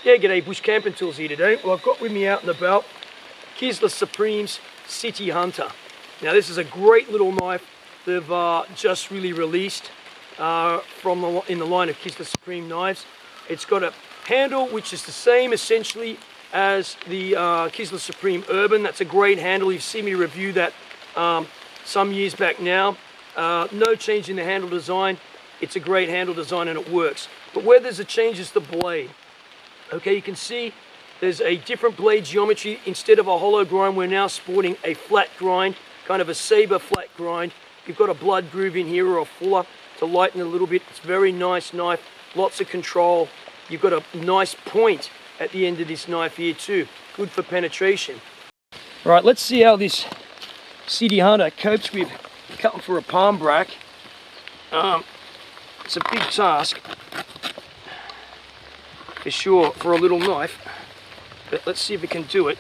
Yeah, g'day, Bush Camping Tools here today. Well, I've got with me out and about Kizlyar Supreme's CityHunter. Now, this is a great little knife they've just really released in the line of Kizlyar Supreme knives. It's got a handle which is the same essentially as the Kizlyar Supreme Urban. That's a great handle. You've seen me review that some years back now. No change in the handle design. It's a great handle design and it works. But where there's a change is the blade. Okay, you can see there's a different blade geometry. Instead of a hollow grind, we're now sporting a flat grind, kind of a saber flat grind. You've got a blood groove in here or a fuller to lighten it a little bit. It's a very nice knife, lots of control. You've got a nice point at the end of this knife here too. Good for penetration. All right, let's see how this CityHunter copes with cutting for a palm brack. It's a big task, for sure, for a little knife, but let's see if we can do it.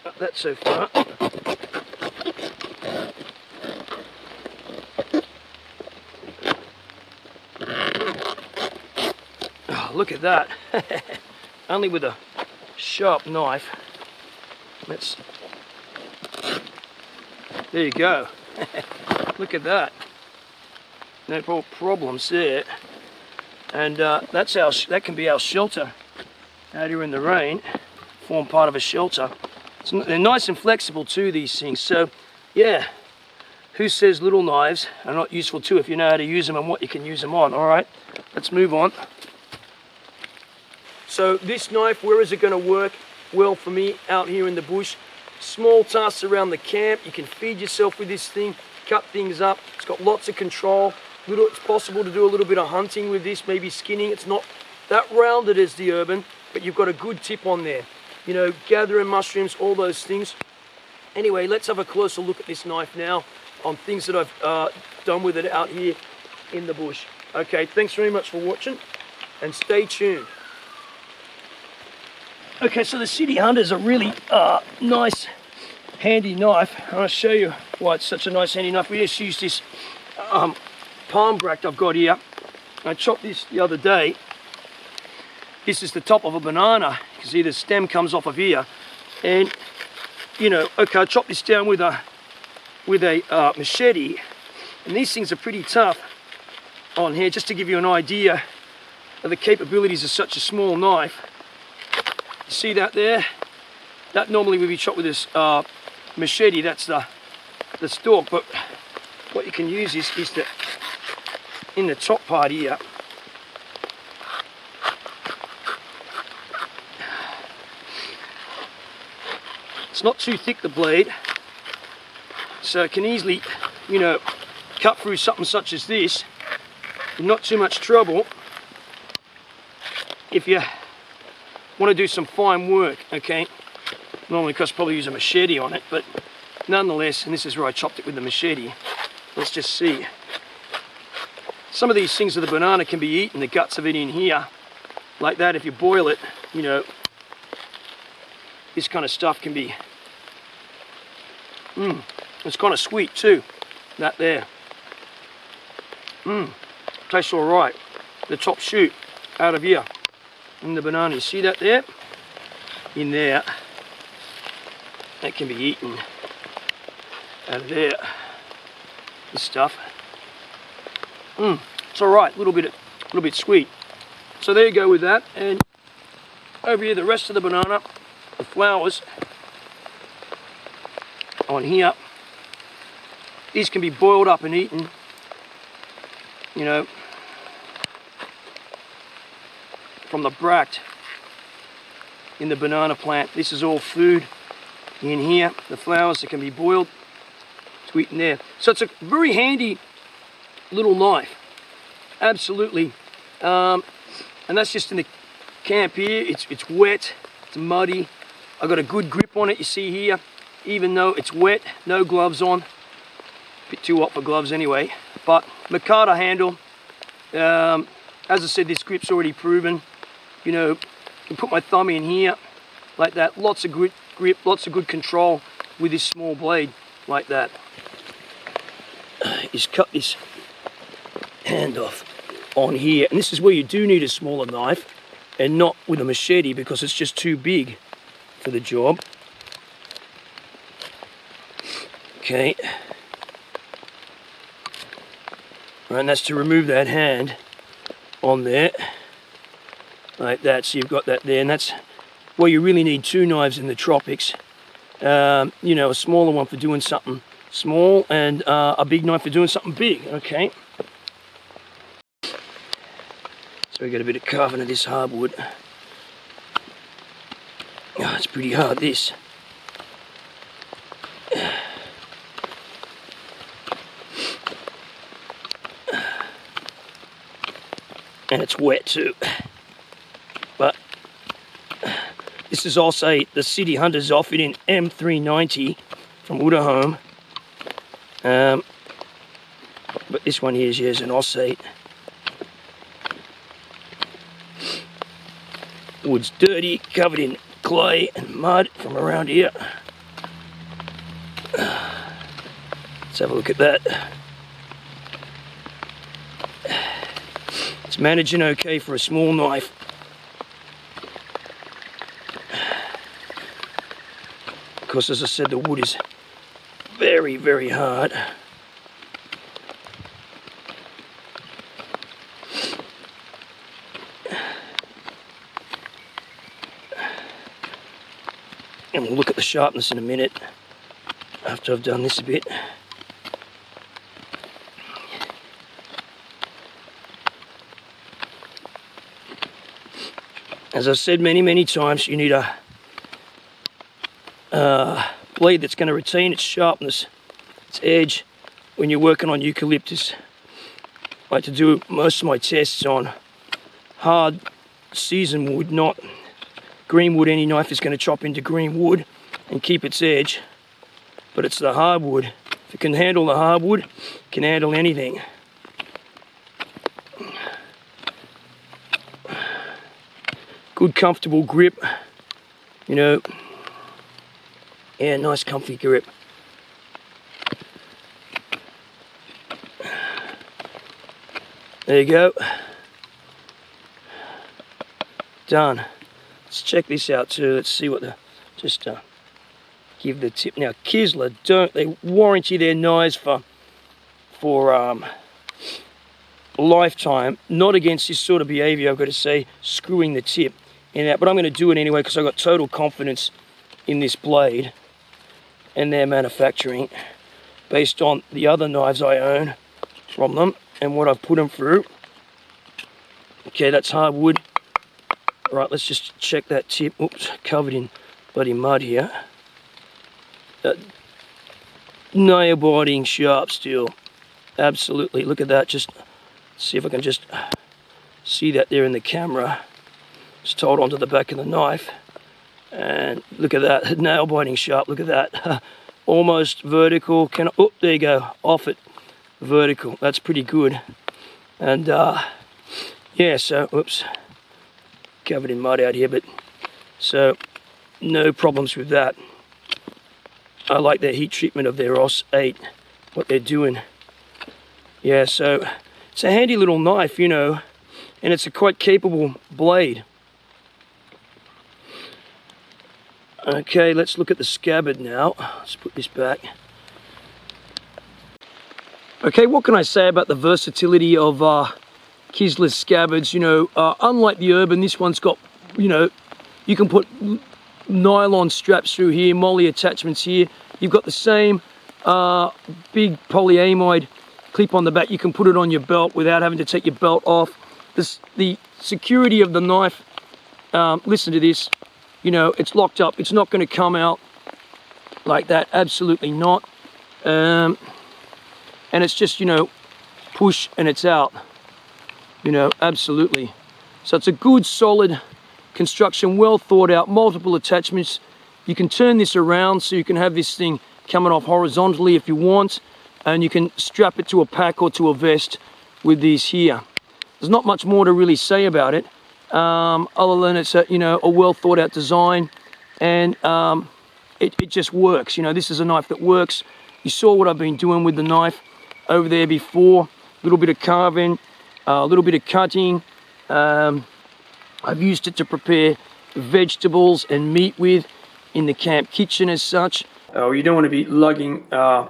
Not that so far. Oh, look at that. Only with a sharp knife. There you go. Look at that. No problems there. And that can be our shelter out here in the rain. Form part of a shelter. They're nice and flexible too, these things. So yeah, who says little knives are not useful too if you know how to use them and what you can use them on? All right, let's move on. So this knife, where is it going to work well for me out here in the bush? Small tasks around the camp. You can feed yourself with this thing, cut things up. It's got lots of control. It's possible to do a little bit of hunting with this, maybe skinning. It's not that rounded as the Urban, but you've got a good tip on there. You know, gathering mushrooms, all those things. Anyway, let's have a closer look at this knife now on things that I've done with it out here in the bush. Okay, thanks very much for watching and stay tuned. Okay, so the CityHunter is a really nice, handy knife. I'll show you why it's such a nice, handy knife. We just used this palm brack I've got here. I chopped this the other day. This is the top of a banana. You can see the stem comes off of here. And, you know, okay, I chopped this down with a machete. And these things are pretty tough on here, just to give you an idea of the capabilities of such a small knife. See that there? That normally would be chopped with this machete. That's the stalk. But what you can use is in the top part here. It's not too thick, the blade, so it can easily, you know, cut through something such as this with not too much trouble. If you want to do some fine work, okay, normally because probably use a machete on it, but nonetheless, and this is where I chopped it with the machete. Let's just see. Some of these things of the banana can be eaten, the guts of it in here, like that. If you boil it, you know, this kind of stuff can be, it's kind of sweet too, that there. Tastes all right. The top shoot out of here. In the banana, you see that there? In there, that can be eaten out of there. This stuff. It's all right. A little bit sweet. So there you go with that. And over here, the rest of the banana, the flowers on here. These can be boiled up and eaten. You know, from the bract in the banana plant. This is all food in here. The flowers that can be boiled to eat in there. So it's a very handy little knife. Absolutely. And that's just in the camp here. It's wet, it's muddy. I've got a good grip on it, you see here. Even though it's wet, no gloves on. A bit too hot for gloves anyway. But Mikata handle. As I said, this grip's already proven. You know, I can put my thumb in here like that. Lots of grip, lots of good control. with this small blade like that is cut this hand off on here, and this is where you do need a smaller knife and not with a machete because it's just too big for the job. Okay, and that's to remove that hand on there like that. So you've got that there, and that's where you really need two knives in the tropics. You know, a smaller one for doing something small and a big knife for doing something big. Okay, so we got a bit of carving of this hardwood. Oh, it's pretty hard, this. And it's wet too. But this is also the CityHunter's offered in M390 from Uddeholm. But this one here is an Osseate. Wood's dirty, covered in clay and mud from around here. Let's have a look at that. It's managing okay for a small knife. Because as I said, the wood is very, very hard. And we'll look at the sharpness in a minute after I've done this a bit. As I've said many, many times, you need a blade that's going to retain its sharpness, its edge, when you're working on eucalyptus. I like to do most of my tests on hard seasoned wood, not green wood. Any knife is going to chop into green wood and keep its edge, but it's the hardwood. If it can handle the hardwood, it can handle anything. Good comfortable grip, you know. Yeah, nice comfy grip. There you go. Done. Let's check this out too. Let's see what the, just give the tip. Now Kizlyar, they warranty their knives for lifetime. Not against this sort of behavior, I've got to say, screwing the tip in that, but I'm going to do it anyway because I've got total confidence in this blade and their manufacturing based on the other knives I own from them and what I've put them through. Okay, that's hardwood. Right, let's just check that tip. Oops, covered in bloody mud here. Nail biting sharp steel. Absolutely, look at that. Just see if I can just see that there in the camera. Just hold onto the back of the knife. And look at that, nail biting sharp, look at that. Almost vertical, oh, there you go, off it, vertical. That's pretty good. And yeah, so, oops, covered in mud out here, but so no problems with that. I like their heat treatment of their Osseate, what they're doing. Yeah, so it's a handy little knife, you know, and it's a quite capable blade. Okay, let's look at the scabbard now. Let's put this back. Okay, what can I say about the versatility of Kizlyar's scabbards? You know, unlike the Urban, this one's got, you know, you can put nylon straps through here, molly attachments here. You've got the same big polyamide clip on the back. You can put it on your belt without having to take your belt off. The security of the knife, listen to this. You know, it's locked up. It's not going to come out like that. Absolutely not. And it's just, you know, push and it's out. You know, absolutely. So it's a good, solid construction, well thought out, multiple attachments. You can turn this around so you can have this thing coming off horizontally if you want. And you can strap it to a pack or to a vest with these here. There's not much more to really say about it. Other than it's a, you know, a well thought out design, and it just works. You know, this is a knife that works. You saw what I've been doing with the knife over there before. A little bit of carving, a little bit of cutting. I've used it to prepare vegetables and meat with in the camp kitchen as such. You don't want to be lugging a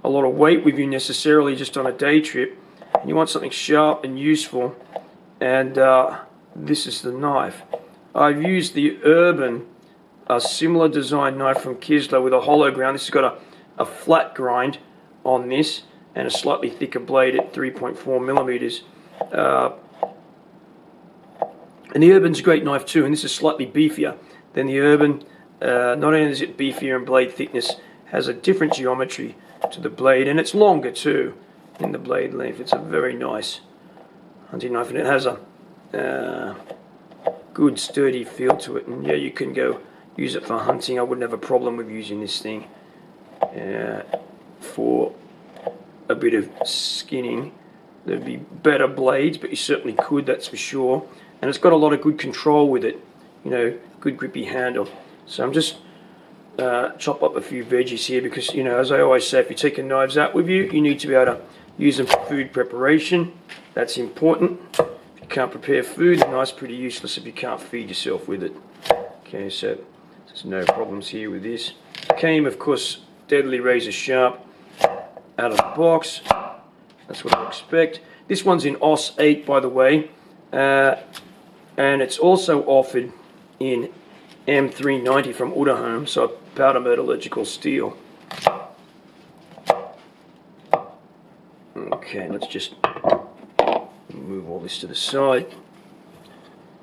lot of weight with you necessarily just on a day trip. You want something sharp and useful, and this is the knife. I've used the Urban, a similar design knife from Kizlyar with a hollow ground. This has got a flat grind on this and a slightly thicker blade at 3.4 millimeters. And the Urban's a great knife too, and this is slightly beefier than the Urban. Not only is it beefier in blade thickness, has a different geometry to the blade, and it's longer too in the blade length. It's a very nice hunting knife, and it has a good sturdy feel to it. And yeah, you can go use it for hunting. I wouldn't have a problem with using this thing for a bit of skinning. There'd be better blades, but you certainly could, that's for sure. And it's got a lot of good control with it, you know, good grippy handle. So I'm just chop up a few veggies here because, you know, as I always say, if you're taking knives out with you, you need to be able to use them for food preparation. That's important. If you can't prepare food, the knife's pretty useless if you can't feed yourself with it. Okay, so there's no problems here with this. Came, of course, deadly razor sharp out of the box. That's what I expect. This one's in OS 8, by the way, and it's also offered in M390 from Uddeholm, so powder metallurgical steel. Okay, let's just move all this to the side.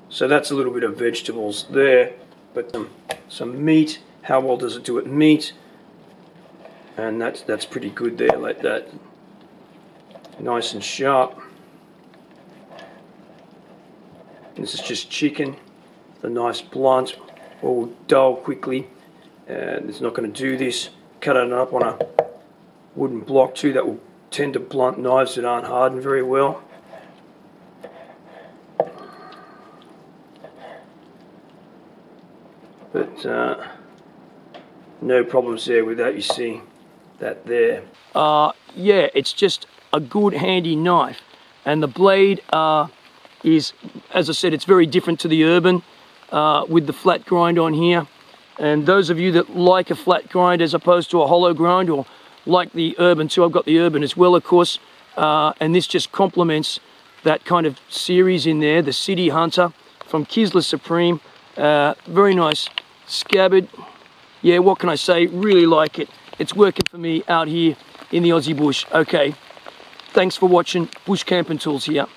So that's a little bit of vegetables there, but some meat. How well does it do at meat? And that's pretty good there, like that. Nice and sharp. This is just chicken. The nice blunt, all dull quickly. And it's not going to do this. Cut it up on a wooden block too. That will tend to blunt knives that aren't hardened very well. But no problems there with that. You see that there. Yeah, it's just a good handy knife, and the blade is, as I said, it's very different to the Urban with the flat grind on here. And those of you that like a flat grind as opposed to a hollow grind, or like the Urban too, I've got the Urban as well, of course, and this just complements that kind of series in there, the CityHunter from Kizlyar Supreme. Very nice scabbard. Yeah, what can I say? Really like it. It's working for me out here in the Aussie bush. Okay, thanks for watching. Bush Camping Tools here.